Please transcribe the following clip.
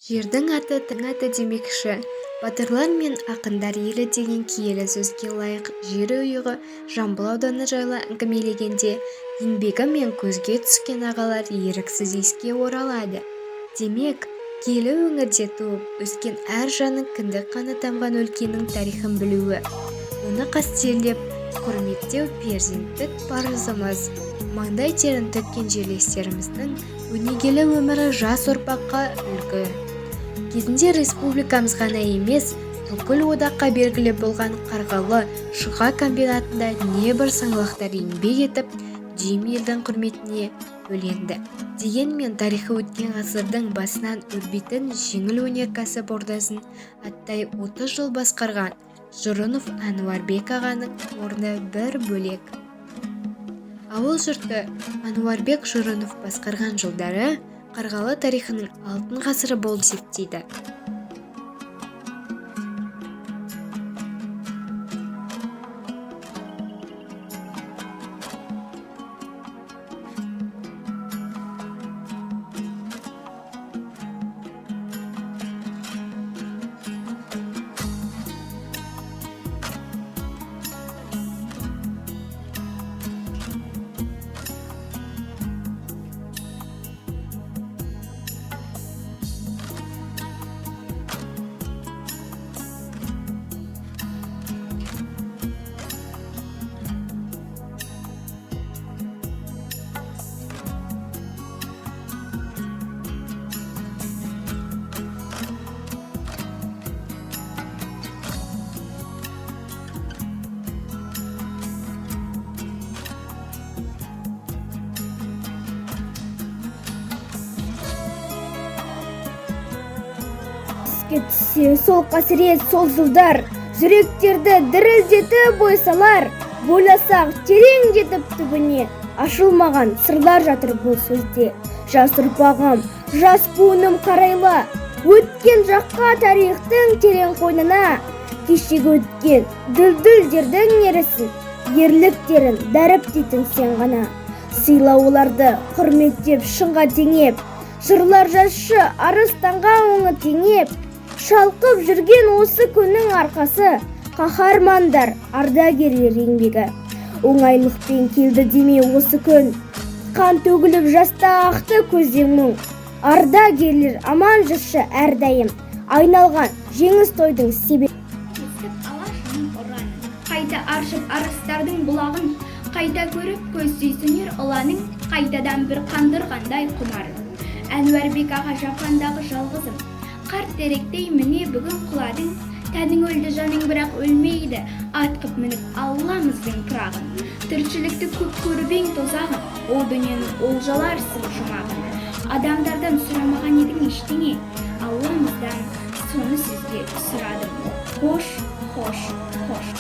Жердің аты тың аты демекші. Батырлар мен ақындар елі деген киелі сөзге лайық жер ұйығы Жамбыл ауданы жайлы әңгімелегенде еңбегі мен көзге түскен ағалар еріксіз еске оралады. Демек, киелі өңірде туып өскен әр жанның кіндік қаны тамған өлкенің тарихын білуі, оны қастерлеп құрметтеу перзенттік парызымыз. Маңдай терін төккен жерлестеріміздің өнегелі өмірі жас ұрпаққа үлгі. Кезінде республикамыз ғана емес, бүкіл одаққа белгілі болған Қарғалы шұға комбинатында небір саңлақтар еңбек етіп, дүйім елдің құрметіне бөленді. Дегенмен тарихы өткен ғасырдың басынан өрбитін жеңіл өнеркәсіп ордасын аттай 30 жыл басқарған Жұрынов Әнуарбек ағаның орны бір бөлек. Ауыл жұрты Әнуарбек Жұрынов басқарған жылдары Қарғалы тарихының алтын ғасыры болып есептейді. Түссе сол қасірет, сол жылдар, жүректерді дірілдетіп ойсалар, бойласақ терең жетіп түбіне, ашылмаған сырлар жатыр бұл сөзде. Жас ұрпағым, жас буыным қарайла, өткен жаққа тарихтың терең қойнына, кешегі өткен дүлдүлдердің нересін, ерліктерін дәріптейтін сен ғана. Сыйла оларды құрметтеп шыңға теңеп, жырлар жазшы арыстанға оңы теңеп, шалқып жүрген осы күннің арқасы, қаһармандар, ардагерлер еңбегі. Оңайлықпен келді деме осы күн, қан төгіліп жаста ақты көзден мұң. Ардагерлер аман жүрші әрдайым, айналған жеңіс тойдың себебі. Есіп алашының ұранын, қайта аршып арыстардың бұлағын, қайта көріп көз сүйсінер ұланың, қайтадан бір қандырғандай құмарын. Әнуарбек аға жапандағы жалғызым, қарт теректей міне бүгін құладың, тәнің өлді жаның бірақ өлмейді, атқып мініп Алламыздың пырағын. Тіршілікті көп көріп ең тозағын, о дүниенің олжаларсың жұмағын. Адамдардан сұрамаған едің ештеңе, Алламыздан соны сізге сұрадым. Хош, хош, хош.